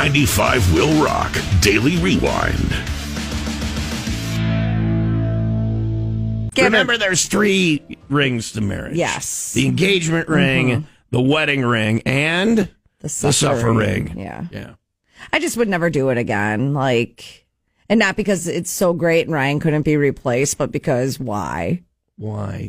95 WIIL Rock Daily Rewind. Remember, there's 3 rings to marriage. Yes. The engagement ring, the wedding ring, and the suffer ring. Yeah. I just would never do it again. And not because it's so great and Ryan couldn't be replaced, but because why? Why?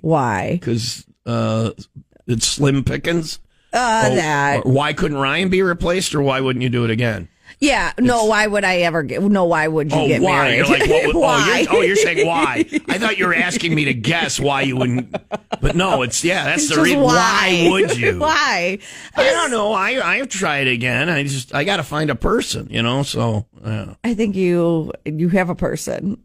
Because it's slim pickings? That. Or why couldn't Ryan be replaced, or why wouldn't you do it again? Yeah, why would I ever why would you get why? married? You're like, why? You're saying why. I thought you were asking me to guess why you wouldn't. But no, that's the reason. Why would you? Why? I don't know. I've tried again. I got to find a person, so. I think you have a person.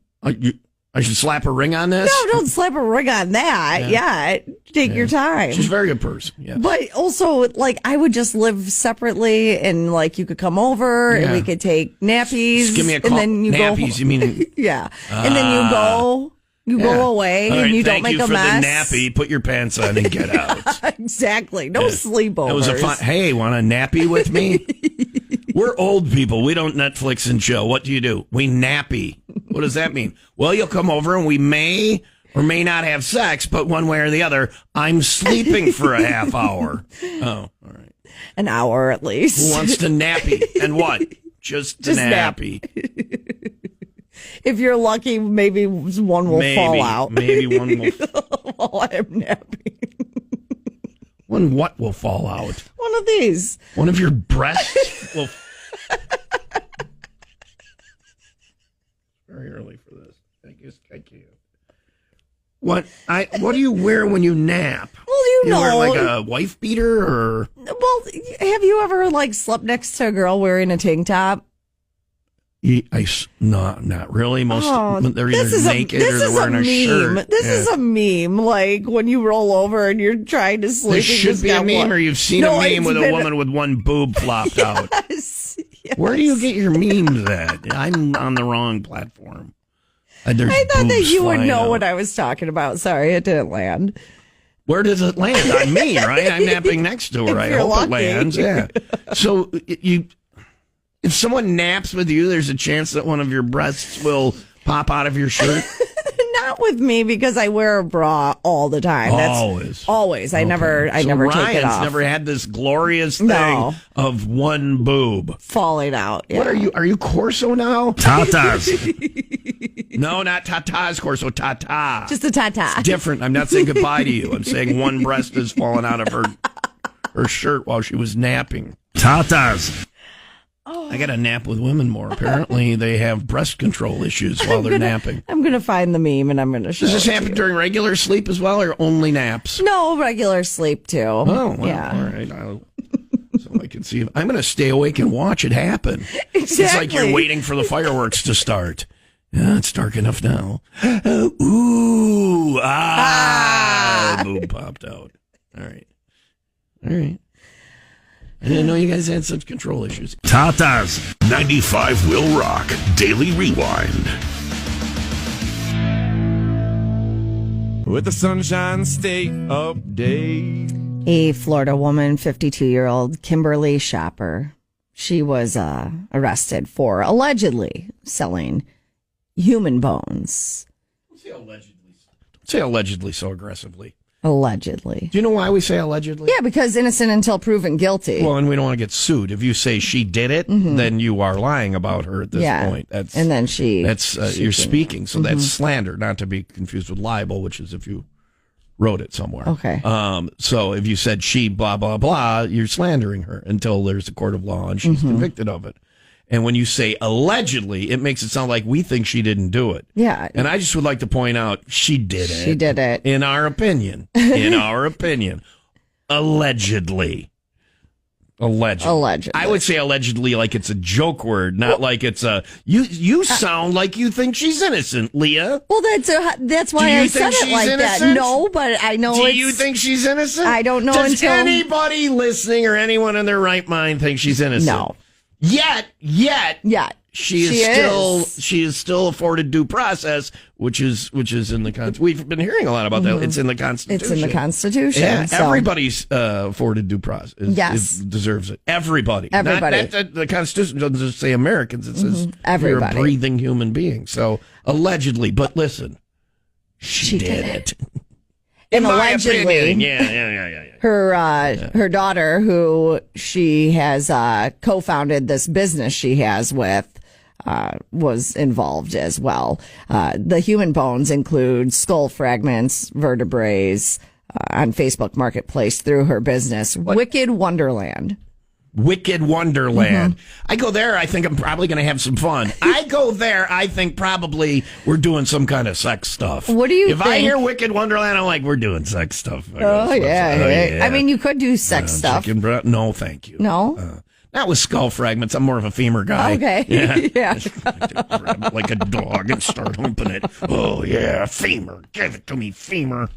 I should slap a ring on this? No, don't slap a ring on that. Yeah. Take your time. She's a very good person. Yeah. But also, I would just live separately, and you could come over and we could take nappies. Just give me a call. And then you nappies, you mean? Yeah. And then you go away and you don't make a mess. Thank you for the nappy. Put your pants on and get out. Exactly. No sleepovers. It was a fun. Hey, want a nappy with me? We're old people. We don't Netflix and chill. What do? We nappy. What does that mean? Well, you'll come over and we may or may not have sex, but one way or the other, I'm sleeping for a half hour. Oh, all right. An hour at least. Who wants to nappy? And what? Just nappy. If you're lucky, maybe one will fall out. Maybe one will. While I'm napping. One what will fall out? One of these. One of your breasts will. Very early for this. I guess I can't. What do you wear when you nap? Well, you wear like a wife beater, or? Well, have you ever slept next to a girl wearing a tank top? No, not really. Most they're either naked or they're wearing a shirt. This is a meme. When you roll over and you're trying to sleep. This should be a meme, or you've seen a meme with a woman with one boob flopped out. Yes. Where do you get your memes at? I'm on the wrong platform. I thought that you would know what I was talking about. Sorry, it didn't land. Where does it land? On me, right? I'm napping next to her. I hope it lands. Yeah. So if someone naps with you, there's a chance that one of your breasts will pop out of your shirt. Not with me, because I wear a bra all the time. Always. I never take it Ryan's off. Never had this glorious thing of one boob falling out. Yeah. What are you? Are you Corso now? Ta-tas. No, not ta-tas, Corso. Ta-ta. Just a ta-ta. It's different. I'm not saying goodbye to you. I'm saying one breast is falling out of her shirt while she was napping. Ta-tas. I got to nap with women more. Apparently, they have breast control issues while they're napping. I'm going to find the meme and I'm going to show it. Does this happen during regular sleep as well, or only naps? No, regular sleep too. Oh, well, yeah. All right. So I can see. I'm going to stay awake and watch it happen. Exactly. It's like you're waiting for the fireworks to start. Yeah, it's dark enough now. Boob popped out. All right. I didn't know you guys had such control issues. Ta-tas. 95 WIIL Rock Daily Rewind. With the Sunshine State update. A Florida woman, 52-year-old Kimberly Shopper. She was arrested for allegedly selling human bones. Don't say allegedly so aggressively. Allegedly. Do you know why we say allegedly? Yeah, because innocent until proven guilty. Well, and we don't want to get sued. If you say she did it, then you are lying about her at this point. You're speaking, so that's slander, not to be confused with libel, which is if you wrote it somewhere. Okay. So if you said she blah blah blah, you're slandering her until there's a court of law and she's convicted of it. And when you say allegedly, it makes it sound like we think she didn't do it. Yeah. And I just would like to point out, she did it. She did it. In our opinion. Allegedly. I would say allegedly like it's a joke word, not like it's a... You sound like you think she's innocent, Leah. Well, that's why I said it like innocent? that. No, but I know Do you think she's innocent? I don't know Does anybody listening or anyone in their right mind think she's innocent? No. Yet, she is still afforded due process, which is in the Constitution. We've been hearing a lot about that. It's in the Constitution. It's in the Constitution. Yeah, so. Everybody's afforded due process. Yes. Deserves it. Everybody. Everybody. The Constitution doesn't just say Americans. It says Everybody. you're a breathing human being. So allegedly, but listen, she did it. And my allegedly, opinion. Yeah. her daughter, who she has co-founded this business she has with, was involved as well. The human bones include skull fragments, vertebrae, on Facebook Marketplace through her business, Wicked Wonderland. Wicked Wonderland. I go there, I think I'm probably going to have some fun. I go there, I think probably we're doing some kind of sex stuff. What do you If think? I hear Wicked Wonderland, I'm like, we're doing sex stuff. Oh, yeah. I mean, you could do sex stuff. No, thank you. No? Not with skull fragments. I'm more of a femur guy. Okay. Yeah. Grab it like a dog and start humping it. Oh, yeah, femur. Give it to me, femur.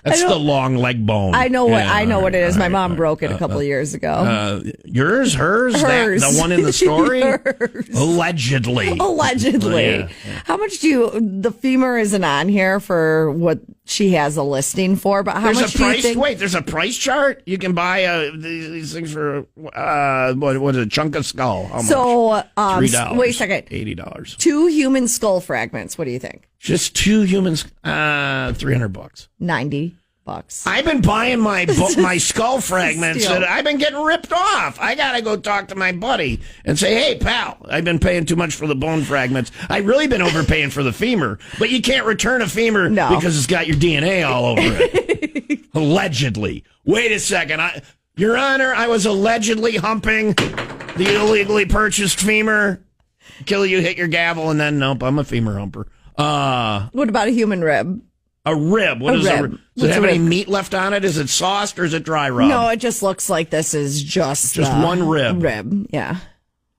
That's the long leg bone. I know what it is. My mom broke it a couple of years ago. Yours? Hers? Hers. The one in the story? Hers. Allegedly. Allegedly. How much the femur isn't on here for what she has a listing for, but how much do you think? Wait, there's a price chart? You can buy these things for, what is a chunk of skull? How much? So, $3. wait a second. $80. 2 human skull fragments. What do you think? Just 2 humans, $300. $90. I've been buying my skull fragments, Steal. and I've been getting ripped off. I gotta go talk to my buddy and say, "Hey, pal, I've been paying too much for the bone fragments. I've really been overpaying for the femur, but you can't return a femur because it's got your DNA all over it." Allegedly. Wait a second, Your Honor, I was allegedly humping the illegally purchased femur. Kill you, hit your gavel, and then nope, I'm a femur humper. What about a human rib? A rib. What is a rib? Does it have any meat left on it? Is it sauced or is it dry rub? No, it just looks like this is just one rib. Rib, yeah.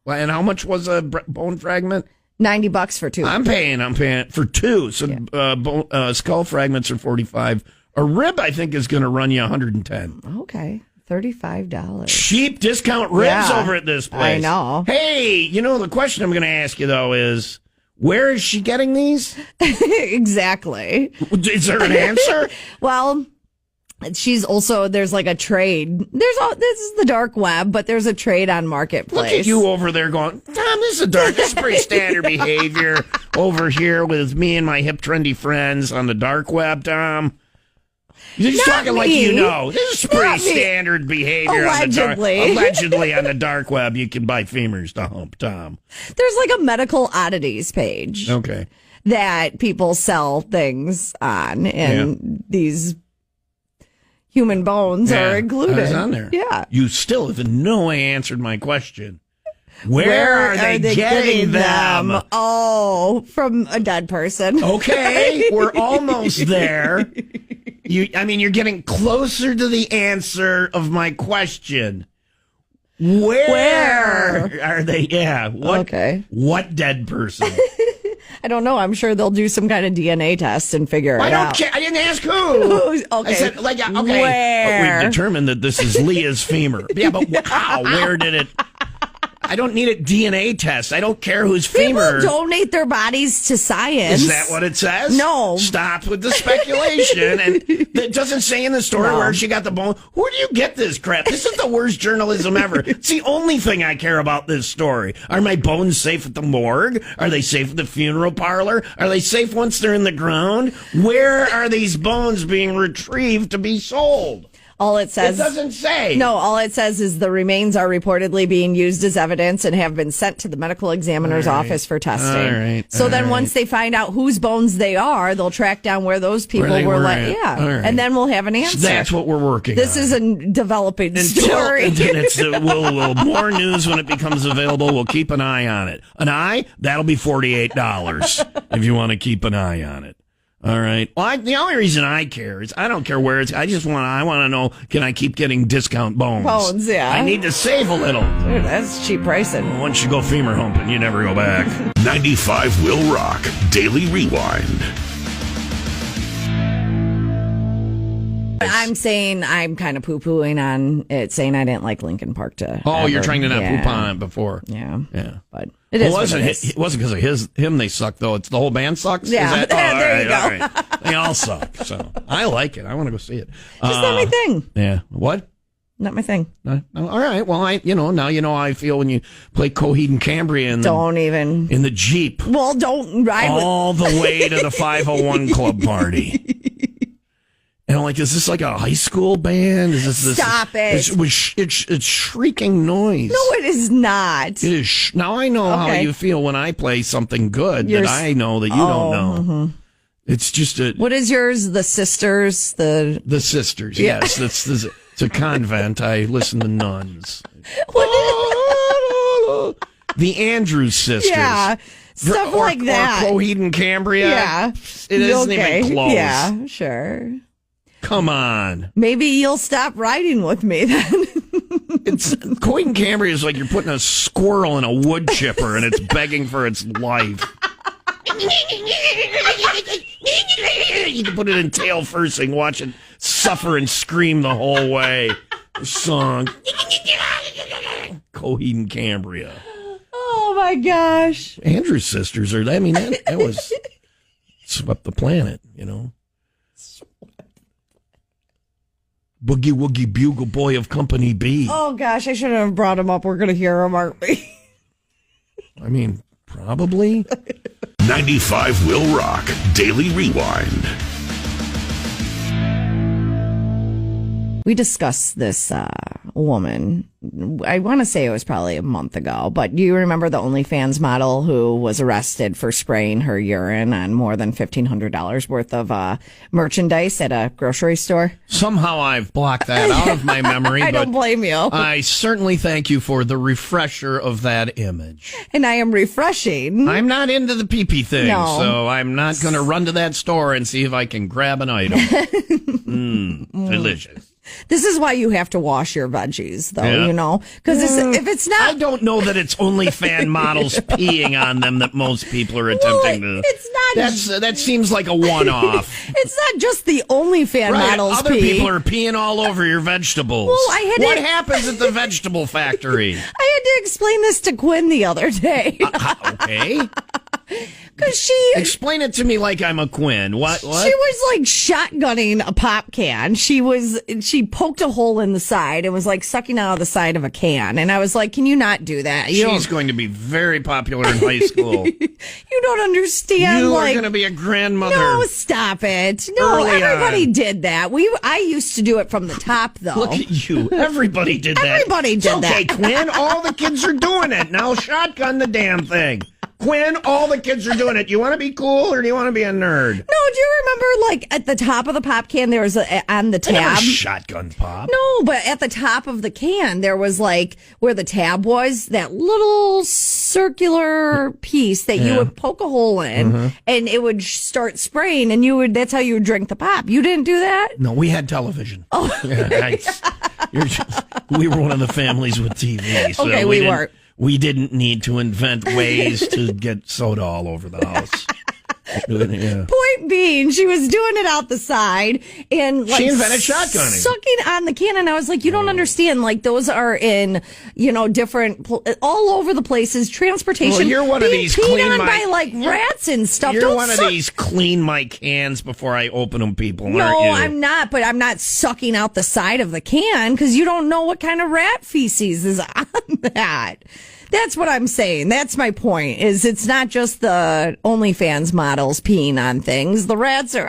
Well, and how much was a bone fragment? $90 for 2. I'm paying for 2. So skull fragments are $45. A rib, I think, is going to run you $110. Okay. $35. Cheap discount ribs over at this place. I know. Hey, the question I'm going to ask you, though, is where is she getting these? Exactly. Is there an answer? Well, there's like a trade. This is the dark web, but there's a trade on Marketplace. Look at you over there going, Tom, this is pretty standard behavior over here with me and my hip trendy friends on the dark web, Tom. You're just talking like you know. This is pretty standard behavior. Allegedly on the dark web, you can buy femurs to hump, Tom. There's like a medical oddities page. Okay. That people sell things on, and these human bones are included. It's on there. Yeah. You still have in no way answered my question. Where are they getting them? Oh, from a dead person. Okay, we're almost there. You're getting closer to the answer of my question. Where are they? Yeah. What dead person? I don't know. I'm sure they'll do some kind of DNA test and figure it out. I don't care. I didn't ask who. Okay. I said, okay. Where? We've determined that this is Leah's femur. Yeah, but how? Where did it? I don't need a DNA test. I don't care whose femur. People donate their bodies to science. Is that what it says? No. Stop with the speculation. And it doesn't say in the story where she got the bone. Where do you get this crap? This is the worst journalism ever. It's the only thing I care about this story. Are my bones safe at the morgue? Are they safe at the funeral parlor? Are they safe once they're in the ground? Where are these bones being retrieved to be sold? All it says. It doesn't say. No, all it says is the remains are reportedly being used as evidence and have been sent to the medical examiner's office for testing. All right. So then once they find out whose bones they are, they'll track down where those people were like, and then we'll have an answer. That's what we're working on. This is a developing story. We'll more news when it becomes available. We'll keep an eye on it. An eye? That'll be $48 if you want to keep an eye on it. All right. Well, the only reason I care is I don't care where it's. I want to know, can I keep getting discount bones? Bones, yeah. I need to save a little. Dude, that's cheap pricing. Once you go femur humping, you never go back. 95 will rock. Daily Rewind. but I'm saying I'm kind of poo-pooing on it, saying I didn't like Linkin Park to. Oh, you're trying to not poop on it before. Yeah. But it wasn't because of him they suck, though. It's the whole band sucks? Yeah. There you go. All right. They all suck. So I like it. I want to go see it. Just not my thing. Yeah. What? Not my thing. No. All right. Well, now you know how I feel when you play Coheed and Cambria in the Jeep. Well, don't ride all the way to the 501 Club party. And I'm like, is this like a high school band? Is this Stop it. It's shrieking noise. No, it is not. It is. Now I know how you feel when I play something good that I know that you don't know. Mm-hmm. It's just a. What is yours? The Sisters? The Sisters, yes. It's a convent. I listen to nuns. The Andrews Sisters. Yeah. Stuff like that. Or Coheed and Cambria. Yeah. It isn't even close. Yeah, sure. Come on. Maybe you'll stop riding with me then. Coheed and Cambria is like you're putting a squirrel in a wood chipper and it's begging for its life. You can put it in tail firsting, watch it suffer and scream the whole way. The song. Coheed and Cambria. Oh my gosh. Andrew's Sisters are, that was swept the planet, Boogie Woogie Bugle Boy of Company B. Oh gosh, I shouldn't have brought him up. We're going to hear him, aren't we? Probably. 95 Will Rock Daily Rewind. We discussed this woman. I want to say it was probably a month ago, but do you remember the OnlyFans model who was arrested for spraying her urine on more than $1,500 worth of merchandise at a grocery store? Somehow I've blocked that out of my memory. I don't blame you. I certainly thank you for the refresher of that image. And I am refreshing. I'm not into the pee-pee thing, no. So I'm not going to run to that store and see if I can grab an item. Delicious. This is why you have to wash your veggies, though, because if it's not... I don't know that it's only fan models peeing on them that most people are attempting to... It's not... That seems like a one-off. It's not just the only fan models Other people are peeing all over your vegetables. Well, what happens at the vegetable factory? I had to explain this to Quinn the other day. Okay. Because she... Explain it to me like I'm a Quinn. What? She was like shotgunning a pop can. She poked a hole in the side and was like sucking out of the side of a can. And I was like, can you not do that? She's going to be very popular in high school. You don't understand. You are going to be a grandmother. No, stop it. No, everybody did that. I used to do it from the top, though. Look at you. Everybody did that. Everybody did that. Okay, Quinn, all the kids are doing it. Now shotgun the damn thing. Quinn, all the kids are doing it. You want to be cool or do you want to be a nerd? No, do you remember, like, at the top of the pop can, there was on the tab? I never shotgun pop. No, but at the top of the can, there was, like, where the tab was, that little circular piece that you would poke a hole in, and it would start spraying, and that's how you would drink the pop. You didn't do that? No, we had television. Oh. We were one of the families with TV. So okay, we were. We didn't need to invent ways to get soda all over the house. Yeah. Point being, she was doing it out the side and like she invented shotgunning, sucking on the can, and I was like, you don't understand. Like those are in different all over the places. Transportation. Well, you're one of these by like rats and stuff. You're one of these clean my cans before I open them people. No, aren't you? I'm not. But I'm not sucking out the side of the can because you don't know what kind of rat feces is on that. That's what I'm saying. That's my point, is it's not just the OnlyFans models peeing on things. The rats are...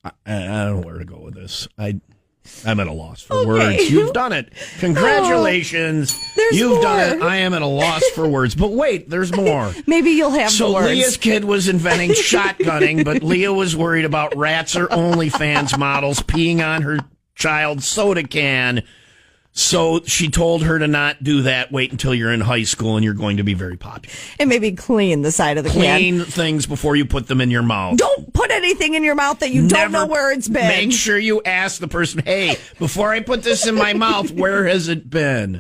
I don't know where to go with this. I'm at a loss for words. You've done it. Congratulations. You've done it. I am at a loss for words. But wait, there's more. Maybe you'll have the words. So Leah's kid was inventing shotgunning, but Leah was worried about rats or OnlyFans models peeing on her child's soda can. So she told her to not do that. Wait until you're in high school and you're going to be very popular. And maybe clean the side of the can. Clean things before you put them in your mouth. Don't put anything in your mouth that you don't know where it's been. Make sure you ask the person, hey, before I put this in my mouth, where has it been?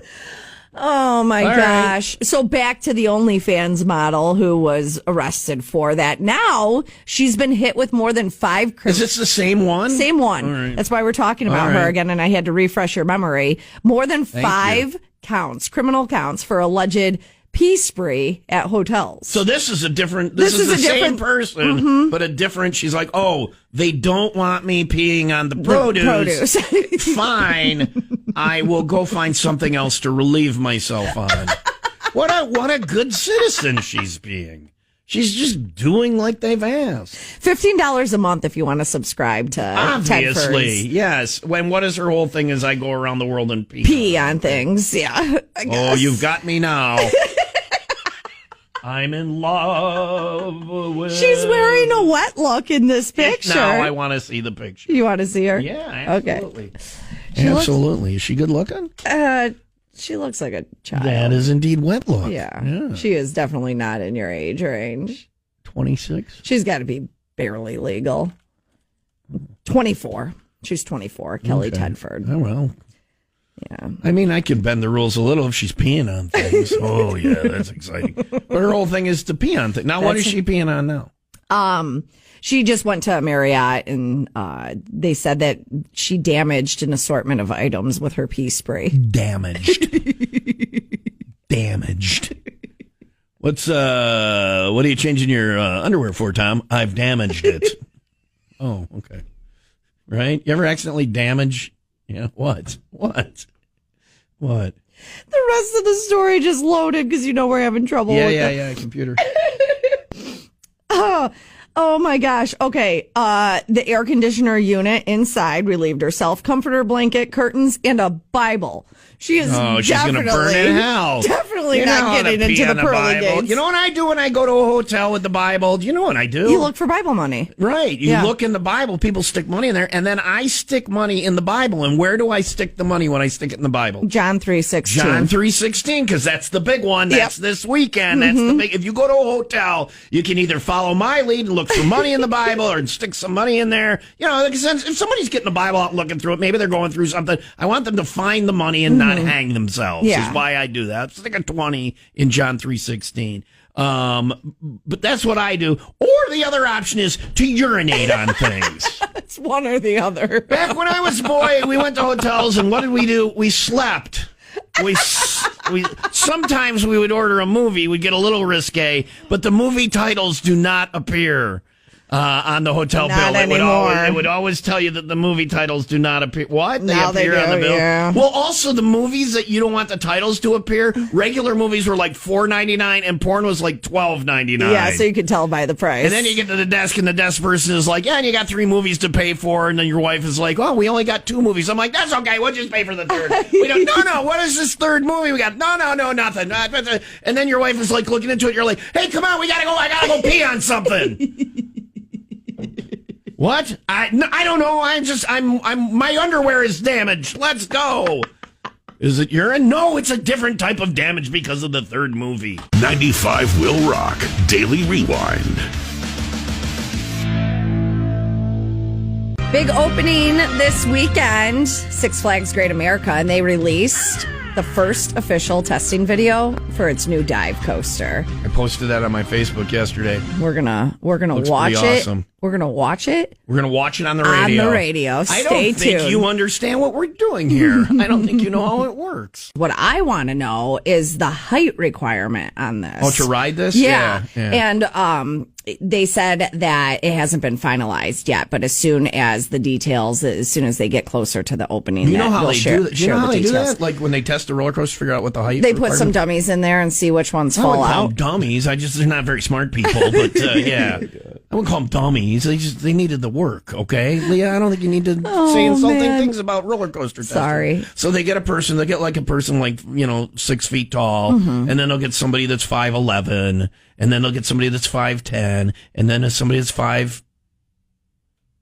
Oh my All gosh. So back to the OnlyFans model who was arrested for that. Now she's been hit with more than 5 Is this the same one? Same one. Right. That's why we're talking about her again, and I had to refresh your memory. More than 5 counts, criminal counts for alleged pee spree at hotels. So this is a different, this is the same person, but a different, she's like, oh, they don't want me peeing on the produce. Fine. I will go find something else to relieve myself on. What a good citizen she's being. She's just doing like they've asked. $15 a month if you want to subscribe to Obviously, yes. What is her whole thing is I go around the world and pee on things. Yeah. Oh, you've got me now. I'm in love with... She's wearing a wet look in this picture. Now I want to see the picture. You want to see her? Yeah, absolutely. Okay. Absolutely. Is she good looking? She looks like a child. That is indeed wet look. Yeah. She is definitely not in your age range. 26? She's got to be barely legal. 24. She's 24. Kelly Tedford. Oh, well. Yeah. I mean, I could bend the rules a little if she's peeing on things. Oh, yeah, that's exciting. But her whole thing is to pee on things. Now, what is she peeing on now? She just went to a Marriott and they said that she damaged an assortment of items with her pee spray. Damaged. What are you changing your underwear for, Tom? I've damaged it. Oh, okay. Right? You ever accidentally damage? Yeah. What? The rest of the story just loaded because we're having trouble with it. Yeah, computer. Oh my gosh. Okay. The air conditioner unit inside relieved herself, comforter, blanket, curtains, and a Bible. She is she's going to burn in hell. Definitely not getting into the pearly gates. You know what I do when I go to a hotel with the Bible? Do you know what I do? You look for Bible money. Right. You look in the Bible, people stick money in there, and then I stick money in the Bible. And where do I stick the money when I stick it in the Bible? John 3:16. John 3:16, because that's the big one. That's this weekend. That's the big. If you go to a hotel, you can either follow my lead and look for money in the Bible or stick some money in there. If somebody's getting the Bible out and looking through it, maybe they're going through something. I want them to find the money and not hang themselves. Yeah. Is why I do that. Stick a 20 in John 3:16. But that's what I do. Or the other option is to urinate on things. It's one or the other. Back when I was a boy, we went to hotels, and what did we do? We slept. We sometimes we would order a movie. We'd get a little risque, but the movie titles do not appear on the hotel Not bill. anymore. It would always tell you that the movie titles do not appear. What? Now they appear on do, the bill. yeah. Well, also the movies that you don't want the titles to appear. Regular movies were like $4.99, and porn was like $12.99. Yeah, so you could tell by the price. And then you get to the desk, and the desk person is like, yeah, and you got 3 movies to pay for. And then your wife is like, oh, we only got 2 movies. I'm like, that's okay. We'll just pay for the third. We don't, no, what is this third movie we got? No, nothing. And then your wife is like looking into it. You're like, hey, come on, we got to go. I got to go pee on something. What? I don't know. I'm my underwear is damaged. Let's go. Is it urine? No, it's a different type of damage because of the third movie. 95 Will Rock Daily Rewind. Big opening this weekend, Six Flags Great America, and they released the first official testing video for its new dive coaster. I posted that on my Facebook yesterday. We're gonna Looks watch pretty it. awesome. We're gonna watch it. We're going to watch it on the radio. On the radio. I Stay don't think tuned. you understand what we're doing here. I don't think you know how it works. What I want to know is the height requirement on this. Oh, to ride this? Yeah. Yeah. And they said that it hasn't been finalized yet, but as soon as the details, as soon as they get closer to the opening, You know how we'll they share, do that? Do you know share how the they do details. that? Like when they test the roller coaster, figure out what the height They put some requirement- dummies in there and see which ones I fall wouldn't call out. them dummies. They're not very smart people, but yeah. I wouldn't call them dummies. They needed the work, okay? Leah, I don't think you need to say insulting things about roller coaster testing. Sorry. So they get a person, they get like a person like, 6 feet tall, and then they'll get somebody that's 5'11", and then they'll get somebody that's 5'10", and then somebody that's 5'8",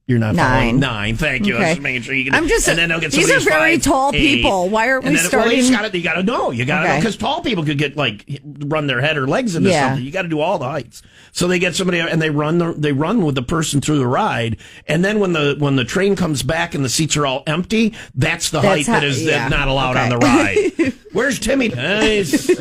You're not 9. following 9. Thank you. Okay. I was just making sure you get I'm just. and then they'll get These somebody are who's very 5, tall 8. people. Why aren't we starting? You got to know. You got to know because tall people could get run their head or legs into something. You got to do all the heights. So they get somebody and they run with the person through the ride. And then when the train comes back and the seats are all empty, that's the height that is not allowed on the ride. Where's Timmy? He's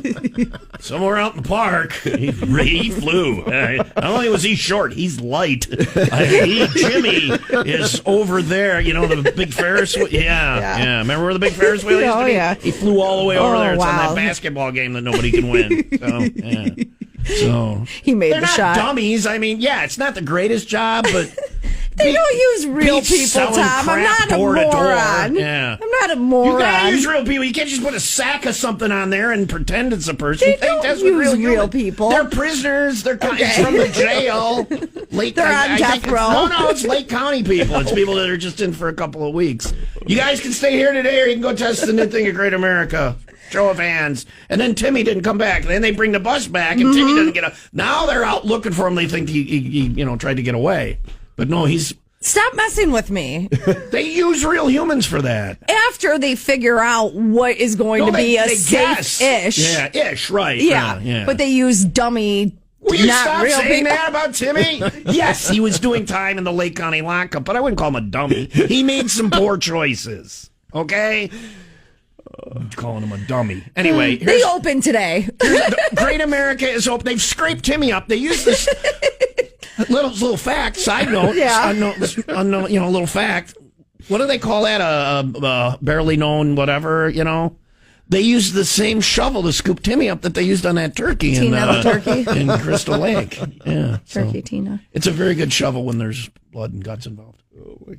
somewhere out in the park. He flew. Not only was he short, he's light. Jimmy is over there. You know, the big Ferris wheel? Yeah. Remember where the big Ferris wheel used to be? Yeah. He flew all the way over there. It's on wow. that basketball game that nobody can win. So he made they're the not shot. Dummies. I mean, it's not the greatest job, but they don't use real people, Tom. I'm not a moron. Yeah. I'm not a moron. You gotta use real people. You can't just put a sack of something on there and pretend it's a person. They don't use real people. They're prisoners. They're it's from the jail. They're on death row. No, it's Lake County people. It's people that are just in for a couple of weeks. You guys can stay here today, or you can go test the new thing at Great America. Show of hands. And then Timmy didn't come back. Then they bring the bus back, and Timmy doesn't get up. Now they're out looking for him. They think he tried to get away. But no, Stop messing with me. They use real humans for that. After they figure out what is going to be a safe-ish. Yeah, ish, right. Yeah. But they use dummy. Will you not stop real saying people. that about Timmy? Yes, he was doing time in the Lake County lockup, but I wouldn't call him a dummy. He made some poor choices. Okay? Calling him a dummy. Anyway, they opened today. Great America is open. They've scraped Timmy up. They use this little fact. Side note. Yeah. Little fact. What do they call that? A barely known whatever. They used the same shovel to scoop Timmy up that they used on that turkey the turkey in Crystal Lake. Yeah, turkey Tina. It's a very good shovel when there's blood and guts involved.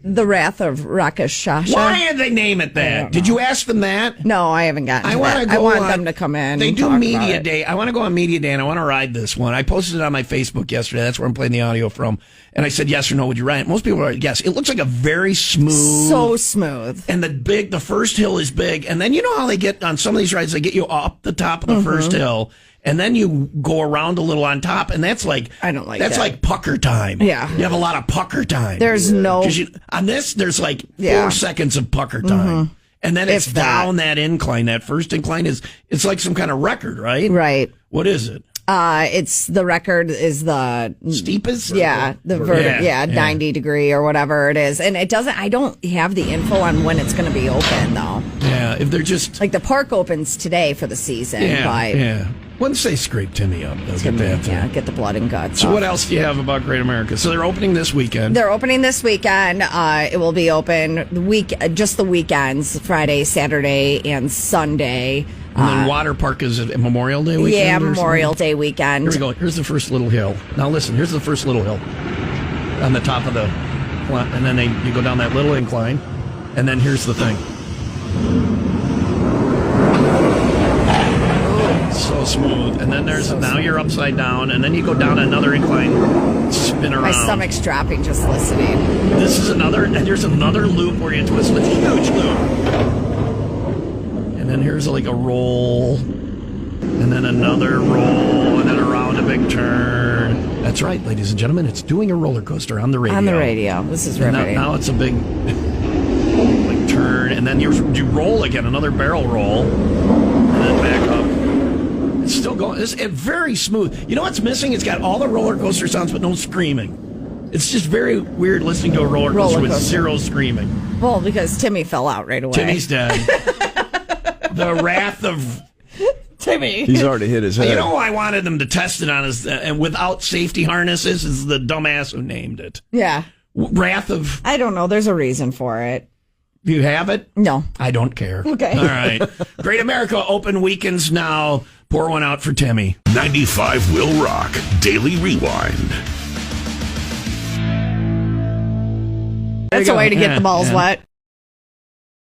The Wrath of Rakshasa. Why did they name it that? Did you ask them that? No, I haven't gotten to that. I want them to come in. They and do talk Media about it. Day. I want to go on Media Day, and I want to ride this one. I posted it on my Facebook yesterday. That's where I'm playing the audio from. And I said, yes or no, would you ride it? Most people are, yes. It looks like a very smooth. So smooth. And the first hill is big. And then you know how they get on some of these rides, they get you up the top of the first hill. And then you go around a little on top, and that's like I don't like that's that. like pucker time. Yeah, you have a lot of pucker time. There's no on this. There's like 4 seconds of pucker time, and then it's down that incline. That first incline it's like some kind of record, right? Right. What is it? It's the record is the steepest. Yeah, the 90 degree or whatever it is, and it doesn't. I don't have the info on when it's going to be open though. Yeah, if they're just like the park opens today for the season. Yeah. Once they scrape Timmy up, they'll get that. Get the blood and guts. So off. what else do you have about Great America? So they're opening this weekend. They're opening this weekend. It will be open just the weekends, Friday, Saturday, and Sunday. And then Water Park is Memorial Day weekend? Yeah, Memorial Day weekend. Here we go. Here's the first little hill. Now listen, here's the first little hill. On the top of the... And then you go down that little incline. And then here's the thing. So smooth. And then now you're upside down. And then you go down another incline. Spin around. My stomach's dropping just listening. There's another loop where you twist. It's a huge loop. And then here's like a roll, and then another roll, and then around a big turn. That's right, ladies and gentlemen. It's doing a roller coaster on the radio. On the radio. This is riveting. Now it's a big turn, and then you roll again, another barrel roll, and then back up. It's still going. It's very smooth. You know what's missing? It's got all the roller coaster sounds, but no screaming. It's just very weird listening to a roller coaster with zero screaming. Well, because Timmy fell out right away. Timmy's dead. The wrath of Timmy. He's already hit his head. You know who I wanted them to test it on and without safety harnesses is the dumbass who named it. Yeah. Wrath of... I don't know. There's a reason for it. Do you have it? No. I don't care. Okay. All right. Great America open weekends now. Pour one out for Timmy. 95 Will Rock Daily Rewind. That's a way to get the balls wet.